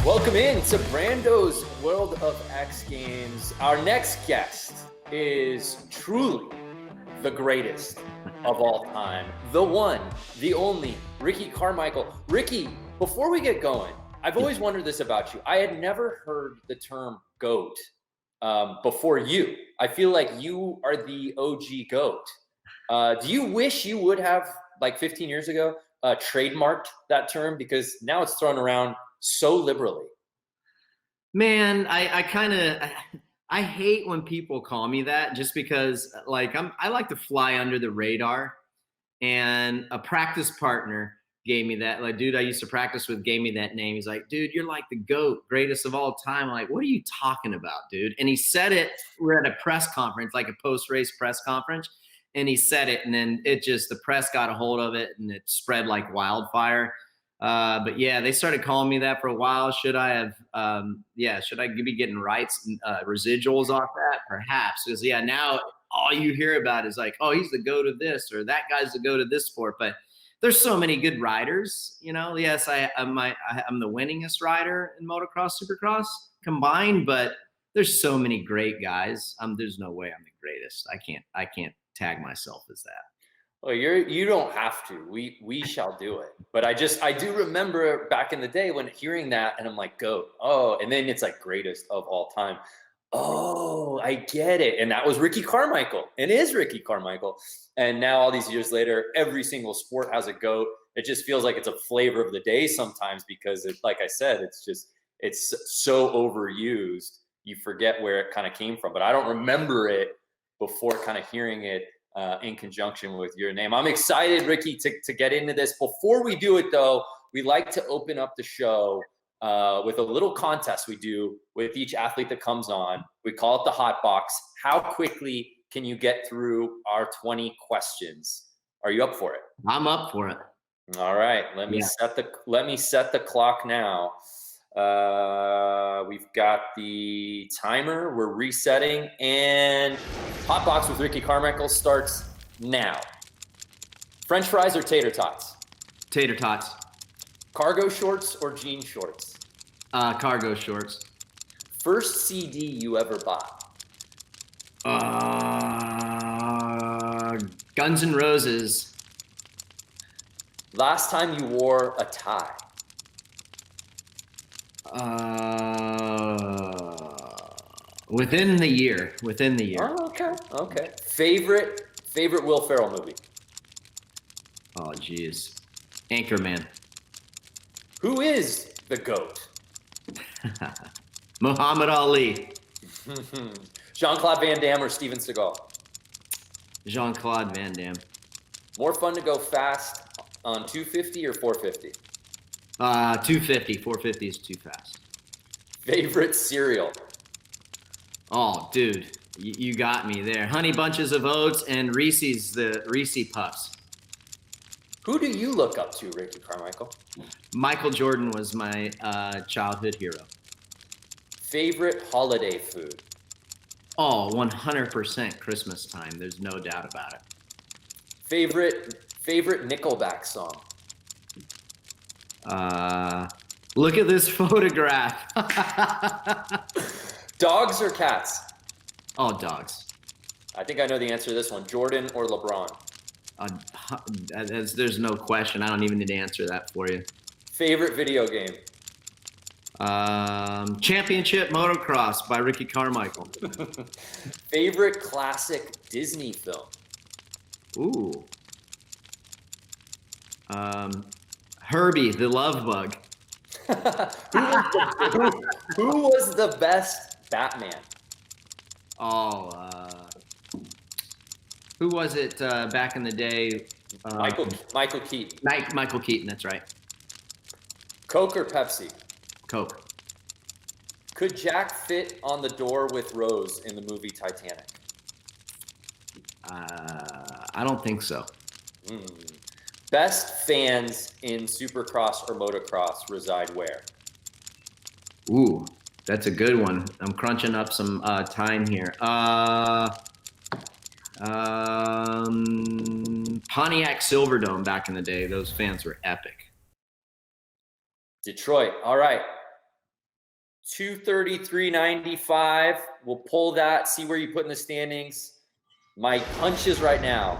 Welcome in to Brando's World of X Games. Our next guest is truly the greatest of all time. The one, the only, Ricky Carmichael. Ricky, before we get going, I've always wondered this about you. I had never heard the term GOAT before you. I feel like you are the OG GOAT. Do you wish you would have, like 15 years ago, trademarked that term? Because now it's thrown around so liberally. Man, I hate when people call me that, just because I like to fly under the radar, and a practice partner gave me that. Like, dude I used to practice with gave me that name. He's like, dude, you're like the GOAT, greatest of all time. I'm like, what are you talking about, dude? And he said it, we're at a press conference, like a post-race press conference, and he said it, and then the press got a hold of it, and it spread like wildfire. But yeah, they started calling me that for a while. Should I have, should I be getting rights, residuals off that? Perhaps. Because yeah, now all you hear about is like, oh, he's the GOAT of this, or that guy's the GOAT of this sport. But there's so many good riders, you know. Yes, I'm the winningest rider in motocross, supercross combined, but there's so many great guys. There's no way I'm the greatest. I can't tag myself as that. Well, you don't have to. We shall do it. But I do remember back in the day when hearing that, and I'm like, GOAT. Oh, and then it's like greatest of all time. Oh, I get it. And that was Ricky Carmichael, and is Ricky Carmichael. And now all these years later, every single sport has a GOAT. It just feels like it's a flavor of the day sometimes, because it's, like I said, it's so overused. You forget where it kind of came from. But I don't remember it before kind of hearing it in conjunction with your name. I'm excited, Ricky, to get into this. Before we do it, though, we like to open up the show with a little contest we do with each athlete that comes on. We call it the Hot Box. How quickly can you get through our 20 questions? Are you up for it? I'm up for it. All right. Let me set the clock now. We've got the timer. We're resetting, and Hot Box with Ricky Carmichael starts now. French fries or tater tots? Tater tots. Cargo shorts or jean shorts? Cargo shorts. First CD you ever bought? Guns N' Roses. Last time you wore a tie? Within the year. Oh, okay. Favorite Will Ferrell movie? Oh, geez. Anchorman. Who is the GOAT? Muhammad Ali. Jean-Claude Van Damme or Steven Seagal? Jean-Claude Van Damme. More fun to go fast on 250 or 450? 250. 450 is too fast. Favorite cereal? Oh, dude, you got me there. Honey Bunches of Oats and the Reese Puffs. Who do you look up to, Ricky Carmichael? Michael Jordan was my childhood hero. Favorite holiday food? Oh, 100% Christmas time. There's no doubt about it. Favorite Nickelback song? Look at this photograph. Dogs or cats? Oh, dogs. I think I know the answer to this one. Jordan or LeBron? There's no question. I don't even need to answer that for you. Favorite video game? Championship Motocross by Ricky Carmichael. Favorite classic Disney film? Ooh. Herbie, the Love Bug. Who was the best Batman? Oh, who was it back in the day? Michael Keaton. Michael Keaton, that's right. Coke or Pepsi? Coke. Could Jack fit on the door with Rose in the movie Titanic? I don't think so. Best fans in Supercross or Motocross reside where? Ooh, that's a good one. I'm crunching up some time here. Pontiac Silverdome back in the day. Those fans were epic. Detroit. All right. 2:33.95. We'll pull that, see where you put in the standings. My hunches right now,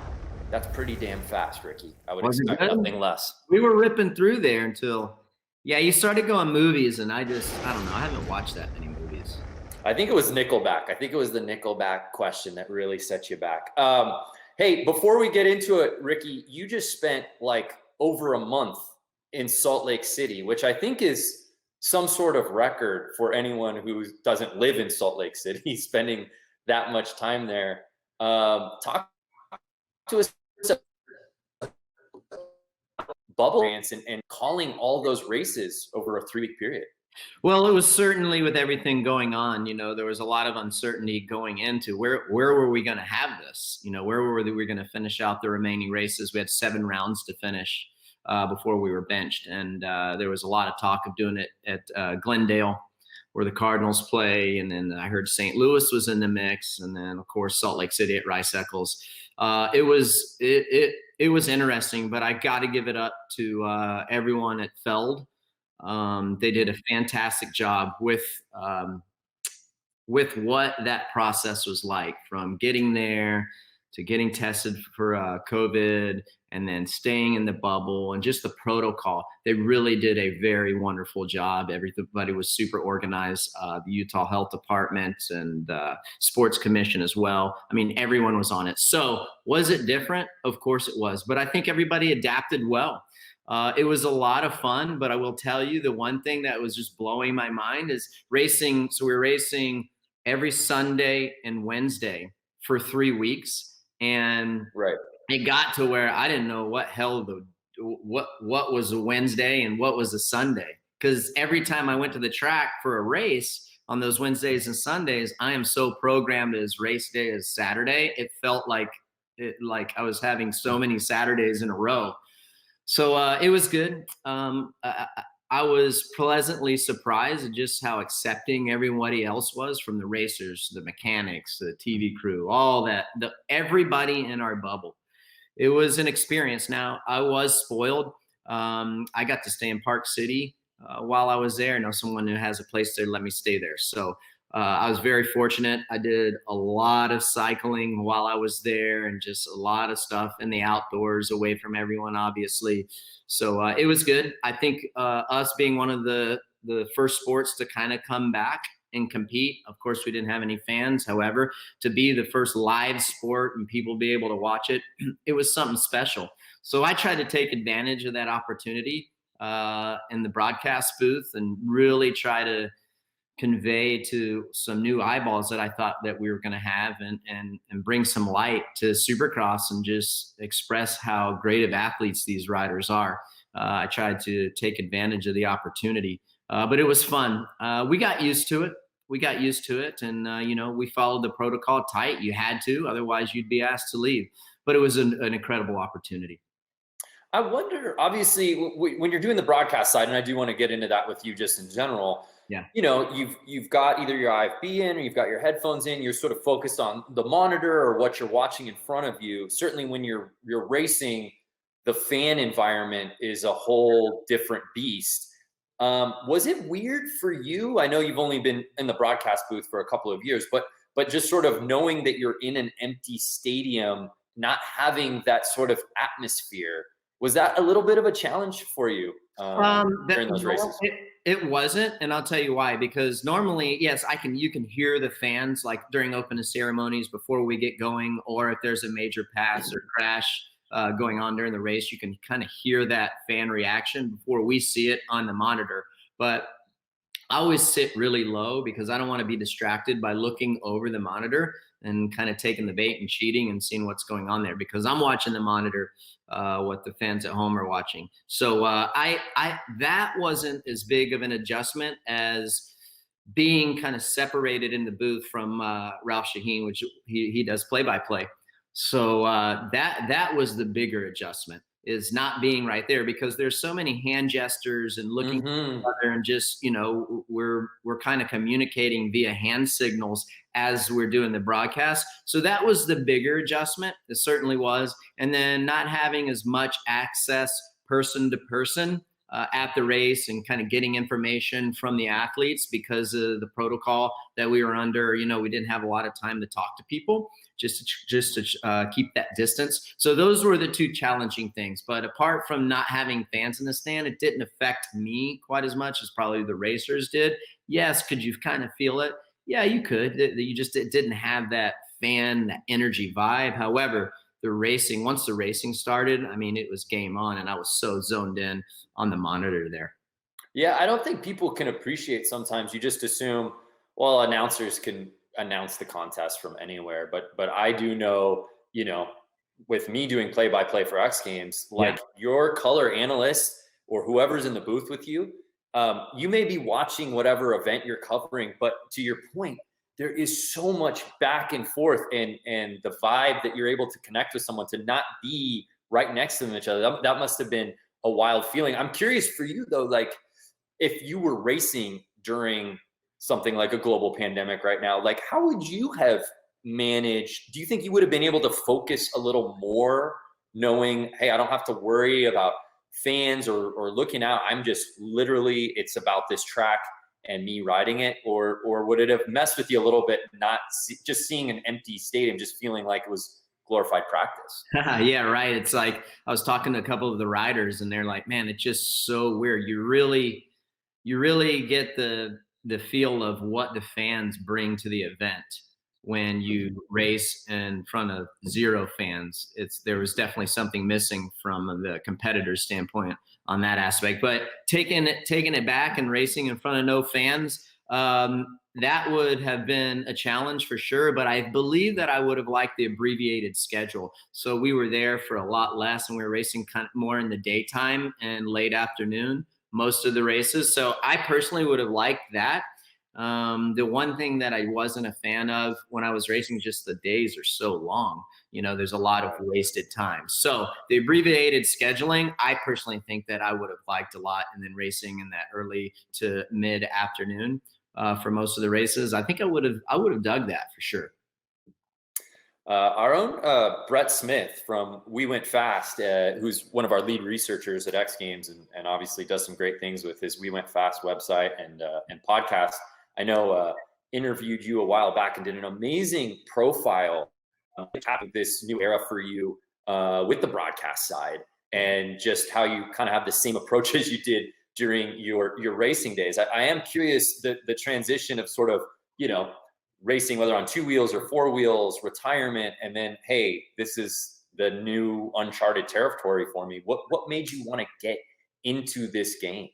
that's pretty damn fast, Ricky. I would expect nothing less. We were ripping through there until, yeah, you started going movies, and I don't know. I haven't watched that many movies. I think it was Nickelback. I think it was the Nickelback question that really set you back. Hey, before we get into it, Ricky, you just spent like over a month in Salt Lake City, which I think is some sort of record for anyone who doesn't live in Salt Lake City, spending that much time there. Talk to us bubble and calling all those races over a 3-week period. Well, it was certainly, with everything going on, you know, there was a lot of uncertainty going into where were we going to have this? You know, where were we going to finish out the remaining races? We had 7 rounds to finish before we were benched. And there was a lot of talk of doing it at Glendale, where the Cardinals play. And then I heard St. Louis was in the mix. And then, of course, Salt Lake City at Rice Eccles. It was interesting, but I got to give it up to everyone at Feld. They did a fantastic job with what that process was like, from getting there to getting tested for COVID and then staying in the bubble and just the protocol. They really did a very wonderful job. Everybody was super organized. The Utah Health Department and Sports Commission as well. I mean, everyone was on it. So was it different? Of course it was, but I think everybody adapted well. It was a lot of fun, but I will tell you, the one thing that was just blowing my mind is racing. So we were racing every Sunday and Wednesday for 3 weeks. And it got to where I didn't know what was a Wednesday and what was a Sunday. Because every time I went to the track for a race on those Wednesdays and Sundays, I am so programmed as race day as Saturday. It felt like I was having so many Saturdays in a row. So it was good. I was pleasantly surprised at just how accepting everybody else was, from the racers, the mechanics, the TV crew, all that, everybody in our bubble. It was an experience. Now, I was spoiled. I got to stay in Park City while I was there. I know someone who has a place there, let me stay there. So I was very fortunate. I did a lot of cycling while I was there, and just a lot of stuff in the outdoors, away from everyone, obviously. So it was good. I think us being one of the first sports to kind of come back and compete. Of course, we didn't have any fans. However, to be the first live sport and people be able to watch it, it was something special. So I tried to take advantage of that opportunity in the broadcast booth and really try to convey to some new eyeballs that I thought that we were going to have, and bring some light to Supercross and just express how great of athletes these riders are. I tried to take advantage of the opportunity, but it was fun. We got used to it. And, you know, we followed the protocol tight. You had to, otherwise you'd be asked to leave. But it was an incredible opportunity. I wonder, obviously, when you're doing the broadcast side, and I do want to get into that with you just in general, yeah, you know, you've got either your IFB in or you've got your headphones in. You're sort of focused on the monitor or what you're watching in front of you. Certainly when you're racing, the fan environment is a whole different beast. Was it weird for you? I know you've only been in the broadcast booth for a couple of years, but just sort of knowing that you're in an empty stadium, not having that sort of atmosphere, was that a little bit of a challenge for you during those races? It wasn't, and I'll tell you why. Because normally, yes, you can hear the fans, like during opening ceremonies before we get going, or if there's a major pass or crash going on during the race, you can kind of hear that fan reaction before we see it on the monitor. But I always sit really low because I don't want to be distracted by looking over the monitor and kind of taking the bait and cheating and seeing what's going on there, because I'm watching the monitor, what the fans at home are watching. So that wasn't as big of an adjustment as being kind of separated in the booth from Ralph Shaheen, which he does play-by-play. So that was the bigger adjustment, is not being right there, because there's so many hand gestures and looking at each other, and just, you know, we're kind of communicating via hand signals as we're doing the broadcast. So that was the bigger adjustment. It certainly was. And then not having as much access person to person at the race and kind of getting information from the athletes because of the protocol that we were under. You know, we didn't have a lot of time to talk to people, just to keep that distance. So those were the two challenging things. But apart from not having fans in the stand, it didn't affect me quite as much as probably the racers did. Yes, could you kind of feel it? Yeah, you could. You just didn't have that fan, that energy vibe. However, once the racing started, I mean, it was game on, and I was so zoned in on the monitor there. Yeah, I don't think people can appreciate sometimes. You just assume, well, announcers can announce the contest from anywhere. But I do know, you know, with me doing play-by-play for X Games, like your color analyst or whoever's in the booth with you, you may be watching whatever event you're covering, but to your point, there is so much back and forth, and the vibe that you're able to connect with someone, to not be right next to each other. That must have been a wild feeling. I'm curious for you though, like if you were racing during something like a global pandemic right now, like how would you have managed? Do you think you would have been able to focus a little more, knowing, hey, I don't have to worry about fans or looking out. I'm just literally, it's about this track and me riding it, or would it have messed with you a little bit, just seeing an empty stadium, just feeling like it was glorified practice? Yeah, right. It's like I was talking to a couple of the riders, and they're like, "Man, it's just so weird. You really get the feel of what the fans bring to the event when you race in front of zero fans." There was definitely something missing from the competitor's standpoint on that aspect. But taking it back and racing in front of no fans, that would have been a challenge for sure. But I believe that I would have liked the abbreviated schedule. So we were there for a lot less, and we were racing kind of more in the daytime and late afternoon most of the races. So I personally would have liked that. The one thing that I wasn't a fan of when I was racing, just the days are so long. You know, there's a lot of wasted time. So the abbreviated scheduling, I personally think that I would have liked a lot. And then racing in that early to mid afternoon for most of the races, I think I would have dug that for sure. Our own Brett Smith from We Went Fast, who's one of our lead researchers at X Games, and obviously does some great things with his We Went Fast website and podcast. I know interviewed you a while back and did an amazing profile of this new era for you with the broadcast side, and just how you kind of have the same approach as you did during your racing days. I am curious the transition of sort of, you know, racing, whether on 2 wheels or 4 wheels, retirement, and then, hey, this is the new uncharted territory for me. What made you want to get into this game?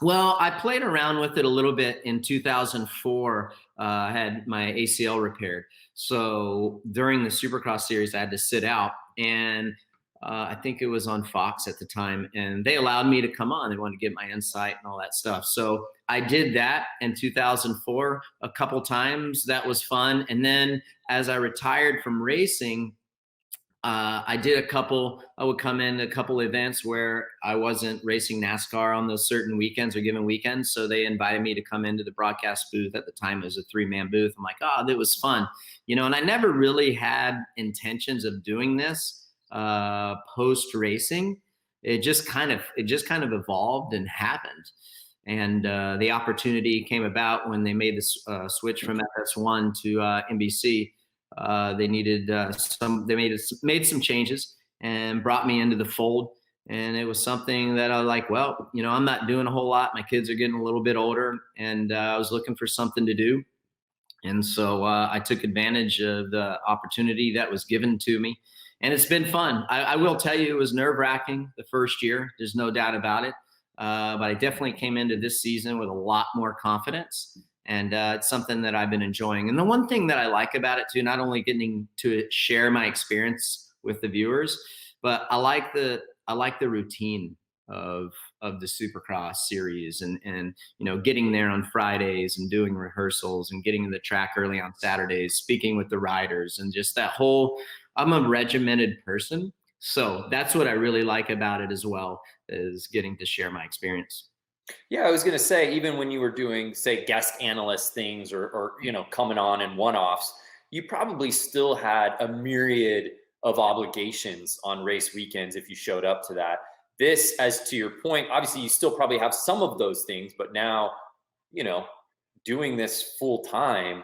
Well, I played around with it a little bit in 2004. I had my ACL repaired. So during the Supercross series, I had to sit out. And I think it was on Fox at the time. And they allowed me to come on. They wanted to get my insight and all that stuff. So I did that in 2004 a couple times. That was fun. And then as I retired from racing, I would come in a couple events where I wasn't racing NASCAR on those certain weekends or given weekends. So they invited me to come into the broadcast booth. At the time, it was a 3-man booth. I'm like, oh, that was fun. You know, and I never really had intentions of doing this post racing. It just kind of evolved and happened. And the opportunity came about when they made this switch from FS1 to NBC. They needed made some changes and brought me into the fold. And it was something that I was like, well, you know, I'm not doing a whole lot. My kids are getting a little bit older, and I was looking for something to do. And so I took advantage of the opportunity that was given to me. And it's been fun. I will tell you, it was nerve-wracking the first year. There's no doubt about it. But I definitely came into this season with a lot more confidence. And it's something that I've been enjoying. And the one thing that I like about it too, not only getting to share my experience with the viewers, but I like the routine of the Supercross series, and you know, getting there on Fridays and doing rehearsals and getting to the track early on Saturdays, speaking with the riders, and just that whole, I'm a regimented person. So that's what I really like about it as well, is getting to share my experience. Yeah, I was going to say, even when you were doing, say, guest analyst things or you know, coming on in one-offs, you probably still had a myriad of obligations on race weekends if you showed up to that. this, as to your point, obviously you still probably have some of those things, but now, you know, doing this full time,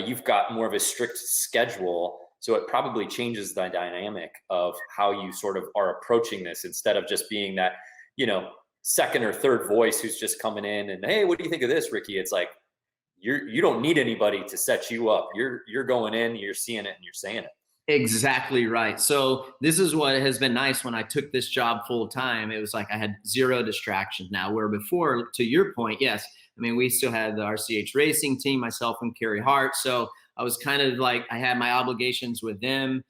you've got more of a strict schedule. So it probably changes the dynamic of how you sort of are approaching this, instead of just being that, you know, second or third voice who's just coming in and, hey, what do you think of this, Ricky? It's like, you don't need anybody to set you up. You're going in, you're seeing it, and you're saying it. Exactly right. So this is what has been nice when I took this job full time. It was like I had zero distractions now, where before, to your point, yes, I mean, we still had the RCH Racing team, myself and Kerry Hart. So I was kind of like, I had my obligations with them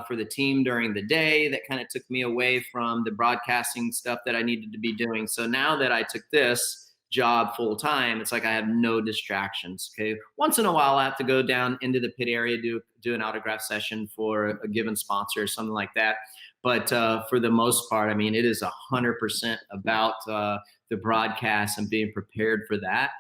for the team during the day. That kind of took me away from the broadcasting stuff that I needed to be doing. So now that I took this job full time, it's like I have no distractions. Okay, once in a while I have to go down into the pit area, do an autograph session for a given sponsor or something like that. But for the most part, I mean, it is 100% about the broadcast and being prepared for that.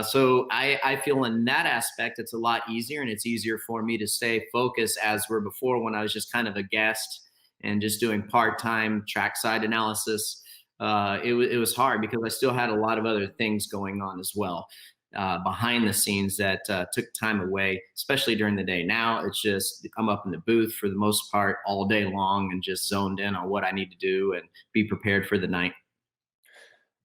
So I feel in that aspect it's a lot easier, and it's easier for me to stay focused, as were before when I was just kind of a guest and just doing part-time trackside analysis. It was hard because I still had a lot of other things going on as well behind the scenes that took time away, especially during the day. Now it's just I'm up in the booth for the most part all day long and just zoned in on what I need to do and be prepared for the night.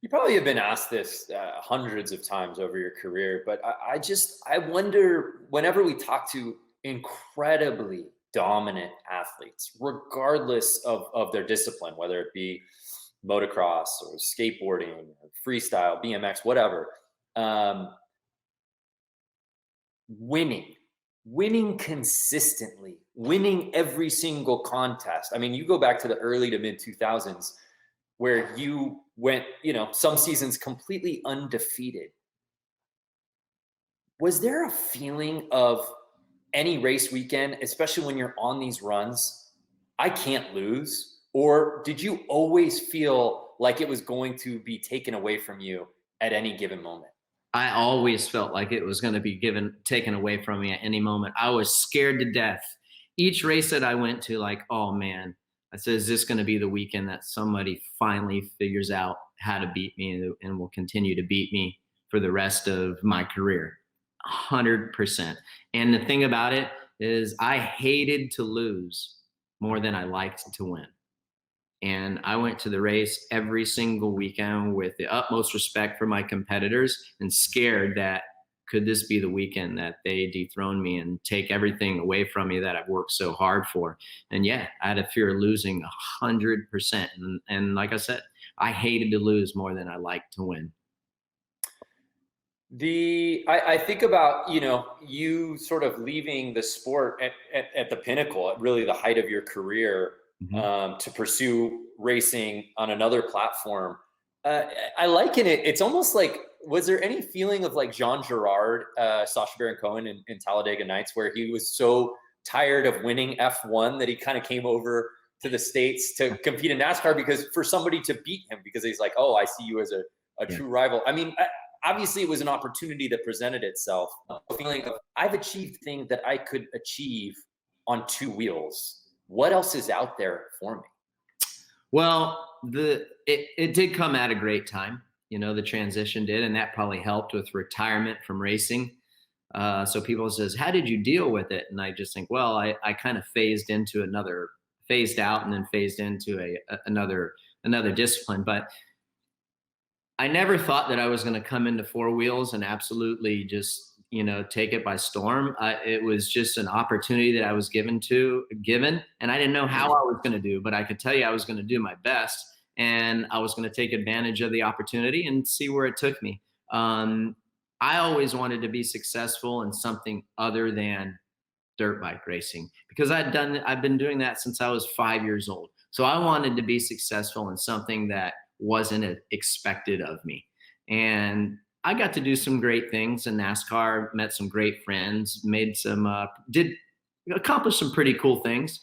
You probably have been asked this hundreds of times over your career, but I wonder, whenever we talk to incredibly dominant athletes, regardless of their discipline, whether it be motocross or skateboarding or freestyle, BMX, whatever, winning consistently, winning every single contest. I mean, you go back to the early to mid 2000s where you went, you know, some seasons completely undefeated. Was there a feeling of any race weekend, especially when you're on these runs, I can't lose? Or did you always feel like it was going to be taken away from you at any given moment? I always felt like it was going to be taken away from me at any moment. I was scared to death. Each race that I went to, like, oh man, I said, is this going to be the weekend that somebody finally figures out how to beat me and will continue to beat me for the rest of my career? 100%. And the thing about it is I hated to lose more than I liked to win. And I went to the race every single weekend with the utmost respect for my competitors and scared that could this be the weekend that they dethrone me and take everything away from me that I've worked so hard for. And yeah, I had a fear of losing 100%. And like I said, I hated to lose more than I liked to win. I think about, you know, you sort of leaving the sport at the pinnacle, at really the height of your career, to pursue racing on another platform. I liken it. It's almost like, was there any feeling of like Jean Girard, Sacha Baron Cohen in Talladega Nights, where he was so tired of winning F1 that he kind of came over to the States to compete in NASCAR, because for somebody to beat him, because he's like, oh, I see you as a true rival. I mean, obviously it was an opportunity that presented itself. A feeling of, I've achieved things that I could achieve on two wheels. What else is out there for me? Well, it did come at a great time. You know, the transition did, and that probably helped with retirement from racing. So people says, how did you deal with it? And I just think, well, I kind of phased out and then phased into another discipline. But I never thought that I was going to come into four wheels and absolutely just, you know, take it by storm. It was just an opportunity that I was given, and I didn't know how I was going to do, but I could tell you I was going to do my best, and I was going to take advantage of the opportunity and see where it took me. I always wanted to be successful in something other than dirt bike racing, because I've been doing that since I was 5 years old. So I wanted to be successful in something that wasn't expected of me. And I got to do some great things in NASCAR, met some great friends, accomplished some pretty cool things.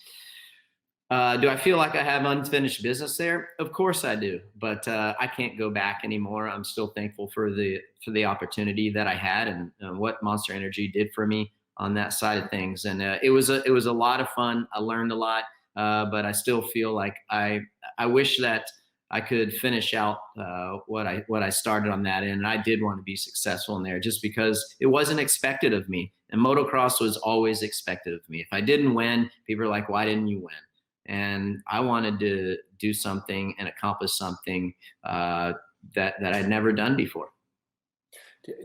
Do I feel like I have unfinished business there? Of course I do, but I can't go back anymore. I'm still thankful for the opportunity that I had and what Monster Energy did for me on that side of things. And it was a lot of fun. I learned a lot. but I still feel like I wish that I could finish out what I started on that end. And I did want to be successful in there just because it wasn't expected of me. And motocross was always expected of me. If I didn't win, people are like, why didn't you win? And I wanted to do something and accomplish something that I'd never done before.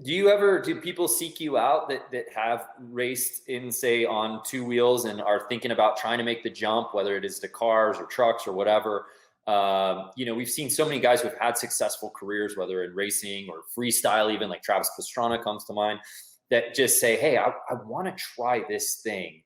Do people seek you out that have raced in, say, on two wheels and are thinking about trying to make the jump, whether it is to cars or trucks or whatever? You know, we've seen so many guys who've had successful careers, whether in racing or freestyle, even like Travis Pastrana comes to mind, that just say, hey, I want to try this thing.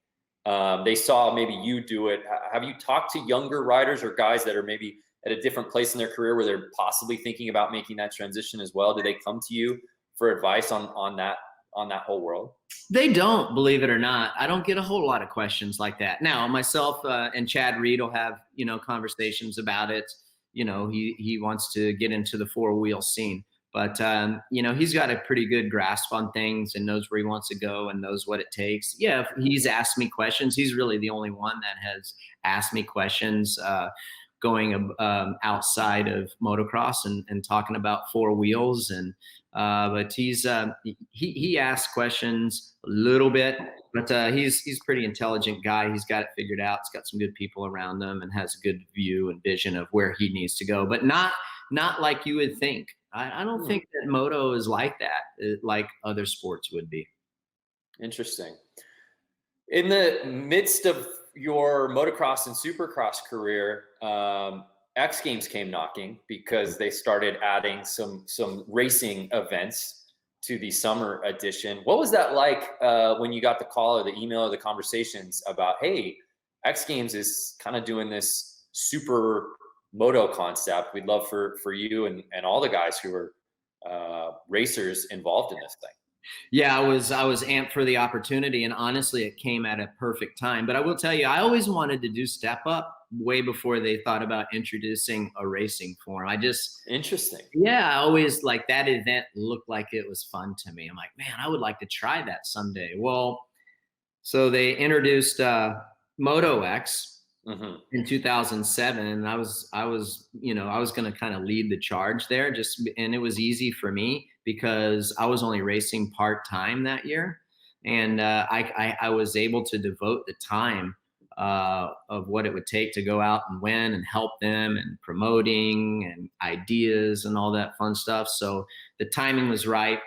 They saw maybe you do it. Have you talked to younger riders or guys that are maybe at a different place in their career where they're possibly thinking about making that transition as well? Do they come to you for advice on that whole world? They don't, believe it or not. I don't get a whole lot of questions like that. Now, myself and Chad Reed will have, you know, conversations about it. You know, he wants to get into the four-wheel scene. But, you know, he's got a pretty good grasp on things and knows where he wants to go and knows what it takes. Yeah, he's asked me questions. He's really the only one that has asked me questions going outside of motocross and talking about four wheels. And but he asks questions a little bit, but he's a pretty intelligent guy. He's got it figured out. He's got some good people around him and has a good view and vision of where he needs to go, but not like you would think. I don't think that moto is like that, like other sports would be. Interesting. In the midst of your motocross and supercross career, X Games came knocking because they started adding some racing events to the summer edition. What was that like when you got the call or the email or the conversations about, hey, X Games is kind of doing this super moto concept. We'd love for you and all the guys who are racers involved in this thing. Yeah, I was amped for the opportunity, and honestly, it came at a perfect time. But I will tell you, I always wanted to do Step Up way before they thought about introducing a racing form. Interesting. Yeah, I always like that event looked like it was fun to me. I'm like, man, I would like to try that someday. Well, so they introduced Moto X in 2007, and I was going to kind of lead the charge there. And it was easy for me because I was only racing part-time that year, and I was able to devote the time of what it would take to go out and win and help them and promoting and ideas and all that fun stuff. So the timing was right.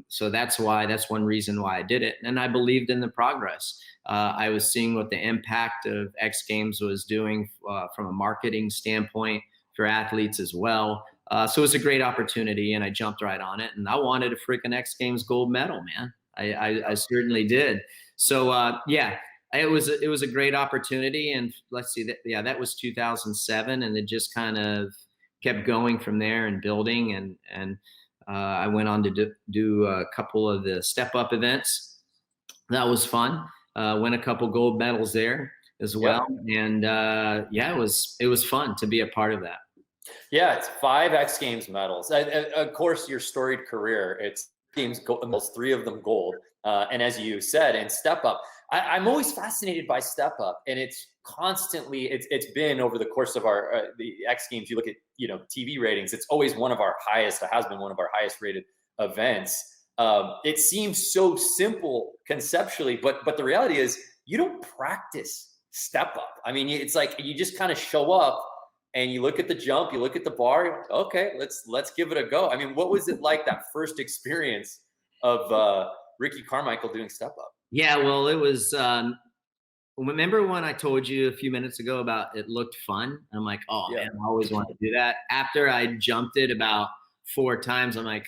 So that's one reason why I did it. And I believed in the progress. I was seeing what the impact of X Games was doing from a marketing standpoint for athletes as well. So it was a great opportunity, and I jumped right on it. And I wanted a freaking X Games gold medal, man. I certainly did. So yeah, it was a great opportunity. And let's see, that was 2007, and it just kind of kept going from there and building. And I went on to do a couple of the Step Up events. That was fun. Won a couple gold medals there as well. Yep. And yeah, it was fun to be a part of that. Yeah, it's 5 X Games medals. Of course, your storied career, it's games gold, 3 of them gold. And as you said, in Step Up, I'm always fascinated by Step Up, and it's constantly, it's been over the course of our the X Games. You look at TV ratings, it's always one of our highest. It has been one of our highest rated events. It seems so simple conceptually, but the reality is you don't practice Step Up. I mean, it's like you just kind of show up and you look at the jump, you look at the bar, you're like, okay, let's give it a go. I mean, what was it like, that first experience of Ricky Carmichael doing Step Up? Yeah, well, it was. Remember when I told you a few minutes ago about it looked fun? I'm like, oh yeah, man, I always wanted to do that. After I jumped it about 4 times, I'm like,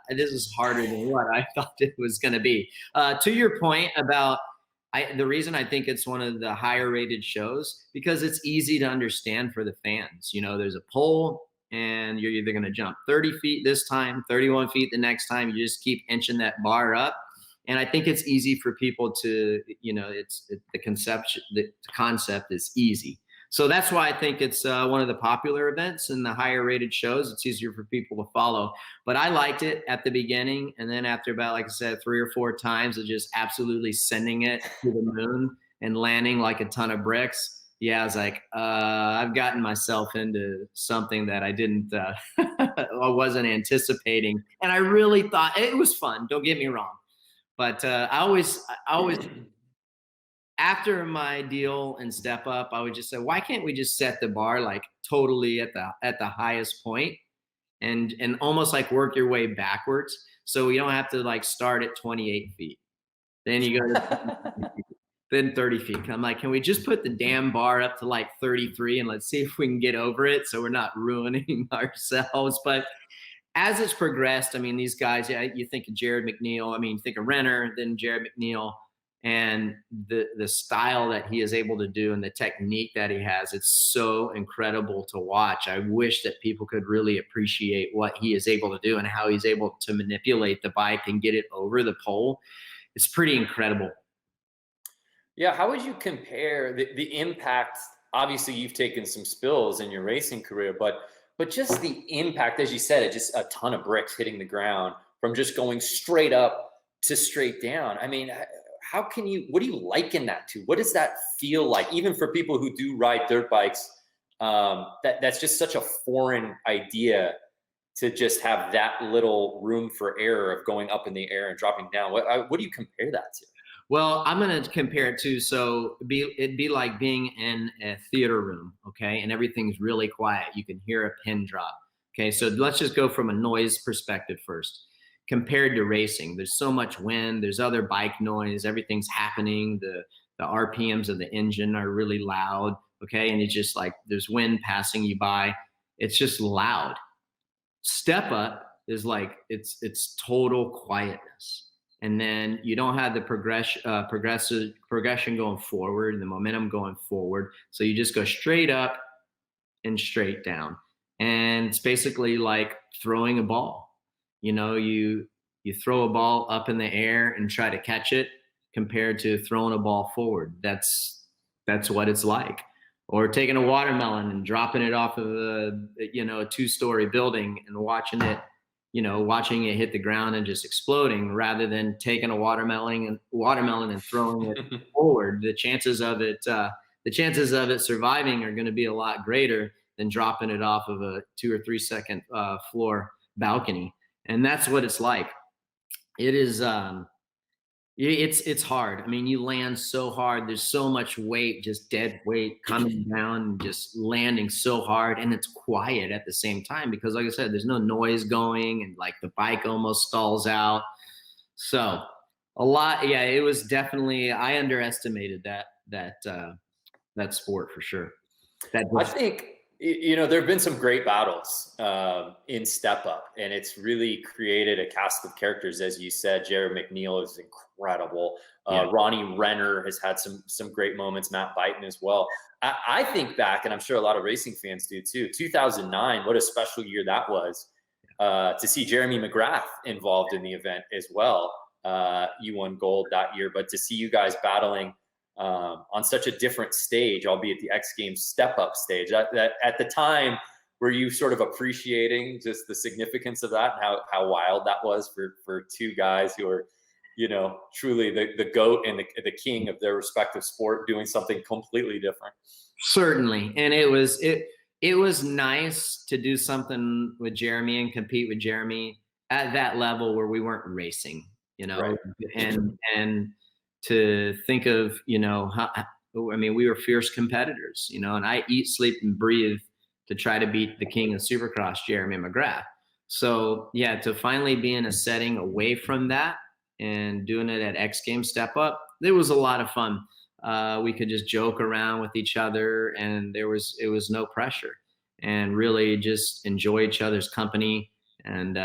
this is harder than what I thought it was going to be. To your point about the reason I think it's one of the higher rated shows, because it's easy to understand for the fans. There's a pole, and you're either going to jump 30 feet this time, 31 feet the next time. You just keep inching that bar up. And I think it's easy for people to, the concept is easy. So that's why I think it's one of the popular events and the higher rated shows. It's easier for people to follow. But I liked it at the beginning. And then after about, like I said, 3 or 4 times of just absolutely sending it to the moon, and landing like a ton of bricks. Yeah, I was like, I've gotten myself into something that I didn't, I wasn't anticipating. And I really thought it was fun. Don't get me wrong. But I always, after my deal and Step Up, I would just say, why can't we just set the bar like totally at the highest point and almost like work your way backwards, so we don't have to like start at 28 feet. Then you go to then 30 feet. I'm like, can we just put the damn bar up to like 33 and let's see if we can get over it so we're not ruining ourselves. But as it's progressed, I mean, these guys, yeah, you think of Jared McNeil, I mean, you think of Renner, then Jared McNeil, and the style that he is able to do and the technique that he has, it's so incredible to watch. I wish that people could really appreciate what he is able to do and how he's able to manipulate the bike and get it over the pole. It's pretty incredible. Yeah, how would you compare the impact? Obviously, you've taken some spills in your racing career, but just the impact, as you said, it just a ton of bricks hitting the ground from just going straight up to straight down. I mean, how can you, what do you liken that to? What does that feel like? Even for people who do ride dirt bikes, that's just such a foreign idea to just have that little room for error of going up in the air and dropping down. What do you compare that to? Well, I'm going to compare it to, so it'd be like being in a theater room, okay? And everything's really quiet. You can hear a pin drop, okay? So let's just go from a noise perspective first. Compared to racing, there's so much wind, there's other bike noise, everything's happening, the RPMs of the engine are really loud, okay? And it's just like there's wind passing you by. It's just loud. Step Up is like, it's total quietness. And then you don't have the progression going forward and the momentum going forward. So you just go straight up and straight down. And it's basically like throwing a ball. You know, you throw a ball up in the air and try to catch it compared to throwing a ball forward. That's what it's like. Or taking a watermelon and dropping it off of a 2-story building and watching it hit the ground and just exploding, rather than taking a watermelon and throwing it forward. The chances of it surviving are going to be a lot greater than dropping it off of a 2 or 3 second floor balcony. And that's what it's like. It is, it's hard. I mean, you land so hard. There's so much weight, just dead weight coming down and just landing so hard. And it's quiet at the same time because, like I said, there's no noise going and like the bike almost stalls out. So a lot. Yeah, it was definitely, I underestimated that sport for sure. I think, there have been some great battles in Step Up, and it's really created a cast of characters. As you said, Jared McNeil is incredible. Yeah. Ronnie Renner has had some great moments, Matt Buyton as well. I think back, and I'm sure a lot of racing fans do too, 2009, what a special year that was to see Jeremy McGrath involved in the event as well. You won gold that year, but to see you guys battling on such a different stage, albeit the X Games Step Up stage, that at the time, were you sort of appreciating just the significance of that and how wild that was for two guys who are, truly the GOAT and the king of their respective sport doing something completely different? Certainly. And it was nice to do something with Jeremy and compete with Jeremy at that level where we weren't racing, right. and to think of, we were fierce competitors, and I eat, sleep, and breathe to try to beat the king of Supercross, Jeremy McGrath. So yeah, to finally be in a setting away from that and doing it at X Games Step Up, it was a lot of fun. We could just joke around with each other, and it was no pressure, and really just enjoy each other's company. And,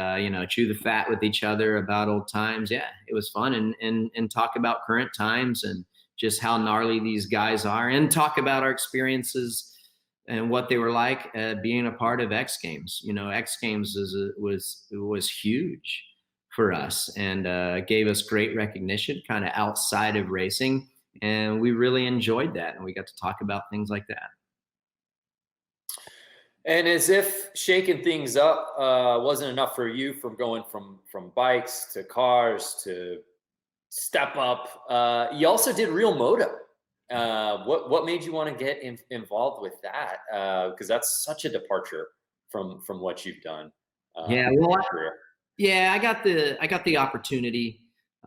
chew the fat with each other about old times. Yeah, it was fun. And talk about current times and just how gnarly these guys are, and talk about our experiences and what they were like being a part of X Games. X Games was huge for us, and gave us great recognition kind of outside of racing. And we really enjoyed that. And we got to talk about things like that. And as if shaking things up wasn't enough for you, from going from bikes to cars to Step Up, you also did Real Moto. What made you want to get involved with that? Because that's such a departure from what you've done. Yeah, In well, your career. yeah, I got the opportunity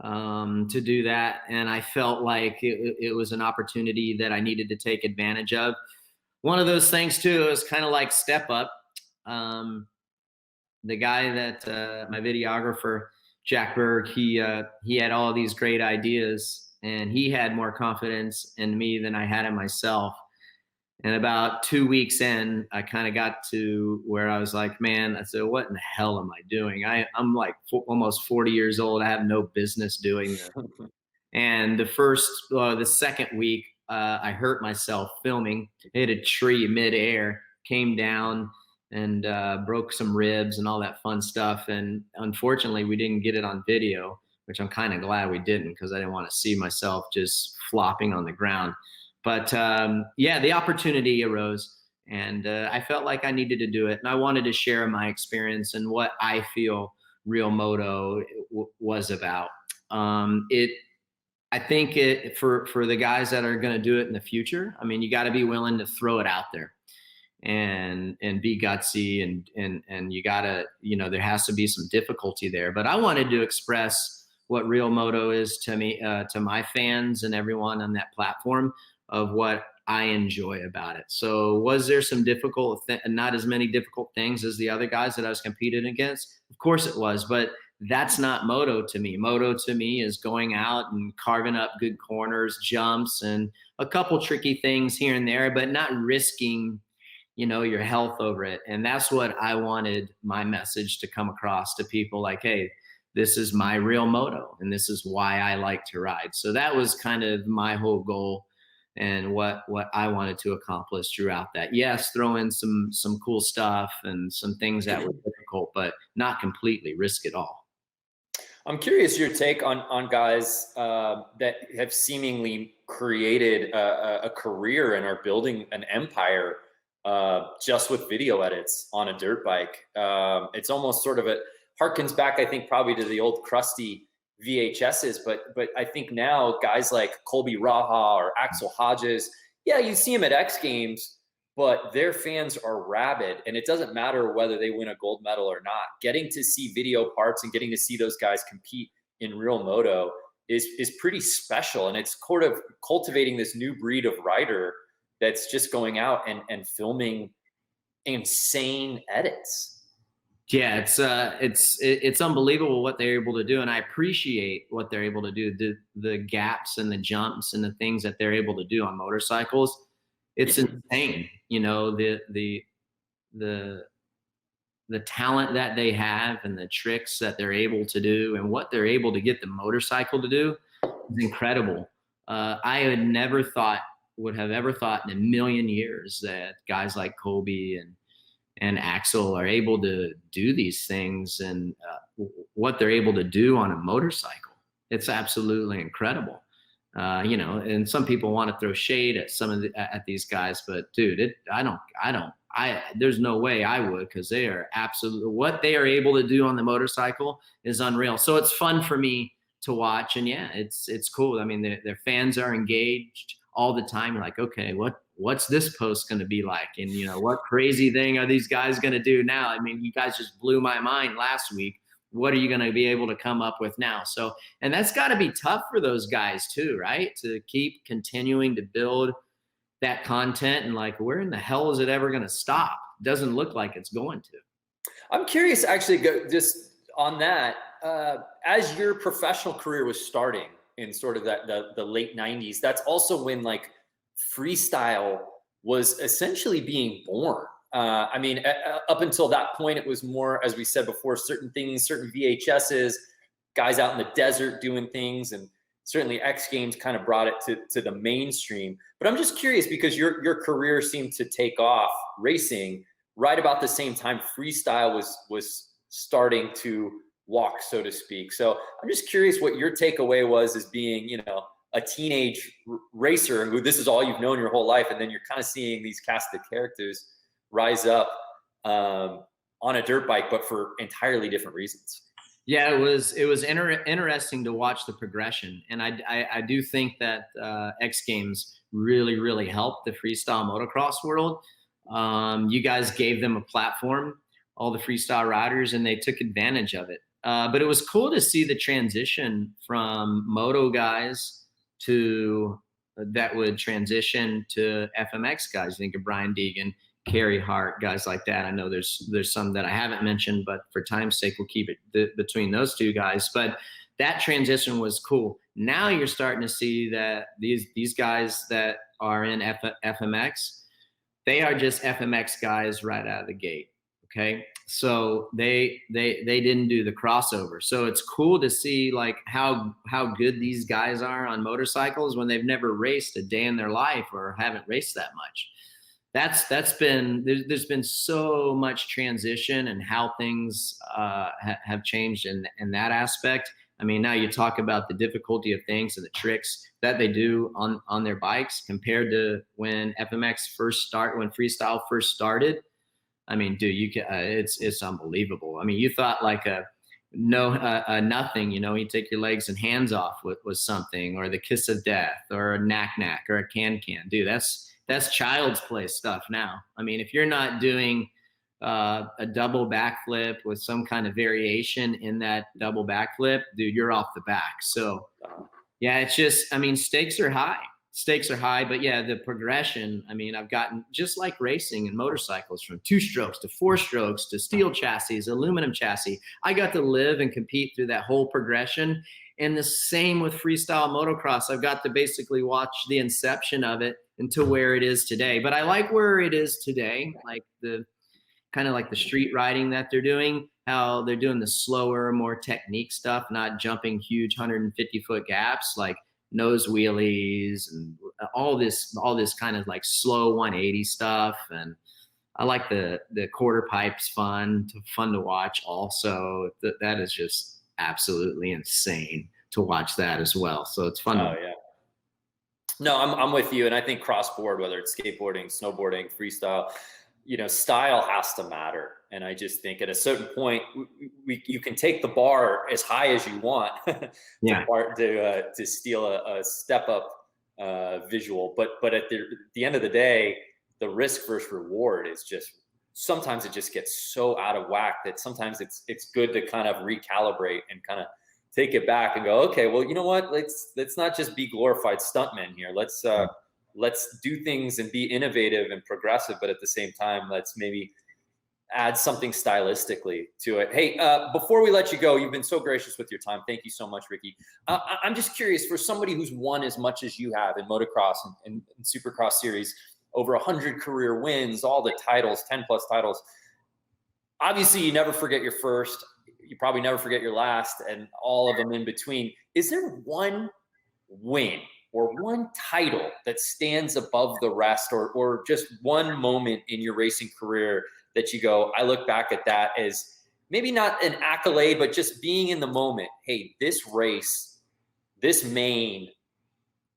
to do that, and I felt like it was an opportunity that I needed to take advantage of. One of those things too is kind of like Step Up. Um, the guy that my videographer Jack Berg, he had all these great ideas, and he had more confidence in me than I had in myself. And about 2 weeks in, I kind of got to where I was like, man, I said, what in the hell am I doing? I'm like almost 40 years old. I have no business doing this. And the second week, I hurt myself filming, hit a tree midair, came down and broke some ribs and all that fun stuff. And unfortunately, we didn't get it on video, which I'm kind of glad we didn't, because I didn't want to see myself just flopping on the ground. But yeah, the opportunity arose, and I felt like I needed to do it. And I wanted to share my experience and what I feel Real Moto was about. I think for the guys that are going to do it in the future, I mean, you got to be willing to throw it out there and be gutsy, and you got to, there has to be some difficulty there. But I wanted to express what Real Moto is to me, to my fans and everyone on that platform, of what I enjoy about it. So was there some not as many difficult things as the other guys that I was competing against? Of course it was, but that's not Moto to me. Moto to me is going out and carving up good corners, jumps, and a couple tricky things here and there, but not risking, your health over it. And that's what I wanted my message to come across to people, like, hey, this is my Real Moto, and this is why I like to ride. So that was kind of my whole goal, and what I wanted to accomplish throughout that. Yes, throw in some cool stuff and some things that were difficult, but not completely risk it all. I'm curious your take on guys that have seemingly created a career and are building an empire just with video edits on a dirt bike. It's almost sort of harkens back, I think, probably to the old crusty VHSs, but I think now guys like Colby Raha or Axel Hodges, yeah, you see them at X Games, but their fans are rabid, and it doesn't matter whether they win a gold medal or not. Getting to see video parts and getting to see those guys compete in Real Moto is pretty special, and it's sort of cultivating this new breed of rider that's just going out and filming insane edits. Yeah, it's unbelievable what they're able to do, and I appreciate what they're able to do. The gaps and the jumps and the things that they're able to do on motorcycles, it's insane. The talent that they have and the tricks that they're able to do and what they're able to get the motorcycle to do is incredible. I would have ever thought in a million years that guys like Colby and Axel are able to do these things, and what they're able to do on a motorcycle. It's absolutely incredible. And some people want to throw shade at these guys, but dude, there's no way I would, because they are absolutely, what they are able to do on the motorcycle is unreal. So it's fun for me to watch, and yeah, it's cool. I mean, their fans are engaged all the time. You're like, okay, what's this post going to be like? And what crazy thing are these guys going to do now? I mean, you guys just blew my mind last week. What are you going to be able to come up with now? So, and that's got to be tough for those guys too, right? To keep continuing to build that content, and like, where in the hell is it ever going to stop? Doesn't look like it's going to. I'm curious, actually, just on that, as your professional career was starting in sort of the late 90s, that's also when like freestyle was essentially being born. I mean, up until that point, it was more, as we said before, certain things, certain VHSs, guys out in the desert doing things, and certainly X Games kind of brought it to the mainstream. But I'm just curious, because your career seemed to take off racing right about the same time freestyle was starting to walk, so to speak. So I'm just curious what your takeaway was as being, a teenage racer who this is all you've known your whole life, and then you're kind of seeing these casted characters rise up on a dirt bike, but for entirely different reasons. Yeah, it was interesting to watch the progression, and I do think that X Games really helped the freestyle motocross world. You guys gave them a platform, all the freestyle riders, and they took advantage of it. But it was cool to see the transition from moto guys to that would transition to FMX guys. I think of Brian Deegan, Kerry Hart, guys like that. I know there's some that I haven't mentioned, but for time's sake, we'll keep it between those two guys. But that transition was cool. Now you're starting to see that these guys that are in FMX, they are just FMX guys right out of the gate. Okay, so they didn't do the crossover. So it's cool to see like how good these guys are on motorcycles when they've never raced a day in their life or haven't raced that much. That's been there's been so much transition and how things have changed in that aspect. I mean, now you talk about the difficulty of things and the tricks that they do on their bikes compared to when when freestyle first started. I mean, dude, it's unbelievable. I mean, you thought like a nothing, you take your legs and hands off was something, or the kiss of death, or a knack or a can. Dude, that's child's play stuff now. I mean, if you're not doing a double backflip with some kind of variation in that double backflip, dude, you're off the back. So yeah, it's just, I mean, stakes are high, but yeah, the progression, I mean, I've gotten just like racing and motorcycles, from 2 strokes to 4 strokes to steel chassis, aluminum chassis. I got to live and compete through that whole progression. And the same with freestyle motocross. I've got to basically watch the inception of it into where it is today. But I like where it is today, like the kind of like the street riding that they're doing, how they're doing the slower, more technique stuff, not jumping huge 150-foot gaps, like nose wheelies and all this kind of like slow 180 stuff. And I like the quarter pipes fun to watch also. That is just absolutely insane to watch that as well. So it's fun. Oh yeah. No, I'm with you. And I think cross board, whether it's skateboarding, snowboarding, freestyle, style has to matter. And I just think at a certain point, you can take the bar as high as you want to steal a step up visual. But at the end of the day, the risk versus reward is just, sometimes it just gets so out of whack that sometimes it's good to kind of recalibrate and kind of take it back and go, okay, well, you know what? Let's not just be glorified stuntmen here. Let's do things and be innovative and progressive, but at the same time, let's maybe add something stylistically to it. Hey, before we let you go, you've been so gracious with your time. Thank you so much, Ricky. I'm just curious, for somebody who's won as much as you have in motocross and Supercross series, over 100 career wins, all the titles, 10+ titles. Obviously, you never forget your first. You probably never forget your last, and all of them in between. Is there one win or one title that stands above the rest, or just one moment in your racing career that you go, I look back at that as maybe not an accolade, but just being in the moment? Hey, this race, this main,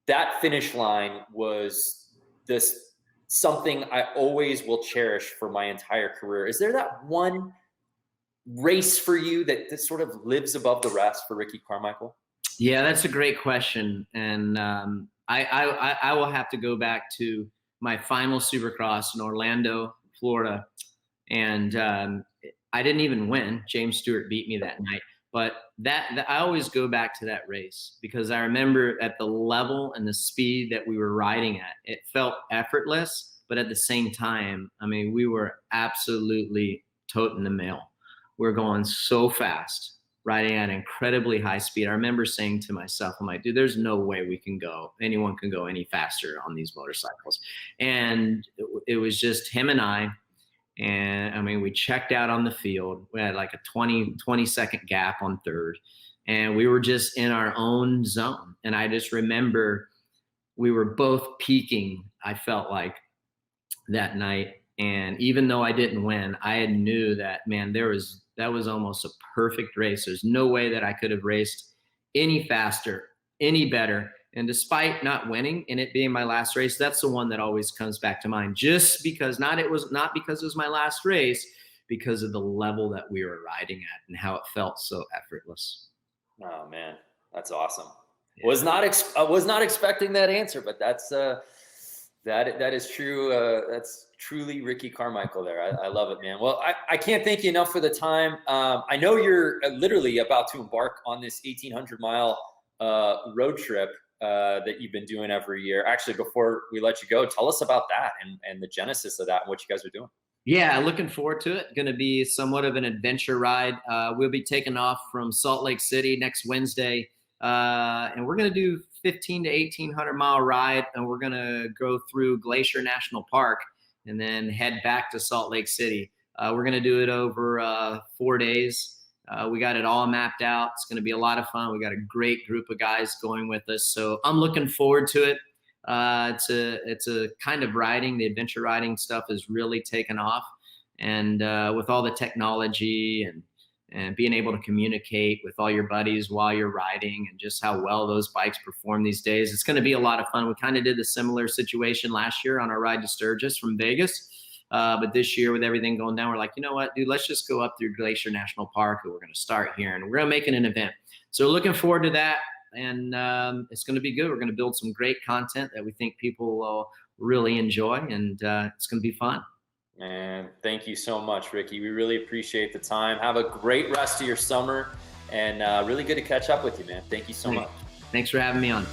that finish line was this something I always will cherish for my entire career. Is there that one race for you that sort of lives above the rest for Ricky Carmichael? Yeah, that's a great question. And I will have to go back to my final Supercross in Orlando, Florida. And I didn't even win. James Stewart beat me that night. But that I always go back to that race, because I remember at the level and the speed that we were riding at, it felt effortless, but at the same time, I mean, we were absolutely toting the mail. We're going so fast, riding at incredibly high speed. I remember saying to myself, I'm like, dude, there's no way anyone can go any faster on these motorcycles. And it was just him and I. And I mean, we checked out on the field. We had like a 20-second gap on third, and we were just in our own zone. And I just remember we were both peaking, I felt like, that night. And even though I didn't win, I knew that, man, that was almost a perfect race. There's no way that I could have raced any faster, any better. And despite not winning and it being my last race, that's the one that always comes back to mind, just because not because it was my last race, because of the level that we were riding at and how it felt so effortless. Oh man, that's awesome. Yeah. I was not expecting that answer, but that's that is true. That's truly Ricky Carmichael there. I love it, man. Well, I can't thank you enough for the time. I know you're literally about to embark on this 1,800-mile road trip that you've been doing every year. Actually, before we let you go, tell us about that and the genesis of that and what you guys are doing. Yeah, looking forward to it. Going to be somewhat of an adventure ride. We'll be taking off from Salt Lake City next Wednesday, and we're going to do 15 to 1,800-mile ride, and we're going to go through Glacier National Park and then head back to Salt Lake City. We're going to do it over 4 days. We got it all mapped out. It's going to be a lot of fun. We got a great group of guys going with us, so I'm looking forward to it. It's a kind of riding. The adventure riding stuff has really taken off, and with all the technology and being able to communicate with all your buddies while you're riding, and just how well those bikes perform these days, it's going to be a lot of fun. We kind of did a similar situation last year on our ride to Sturgis from Vegas, but this year with everything going down, we're like, you know what, dude, let's just go up through Glacier National Park, and we're going to start here, and we're going to make it an event. So looking forward to that. And it's going to be good. We're going to build some great content that we think people will really enjoy, and it's going to be fun. Man, thank you so much, Ricky. We really appreciate the time. Have a great rest of your summer, and really good to catch up with you, man. Thank you so much. Thanks for having me on.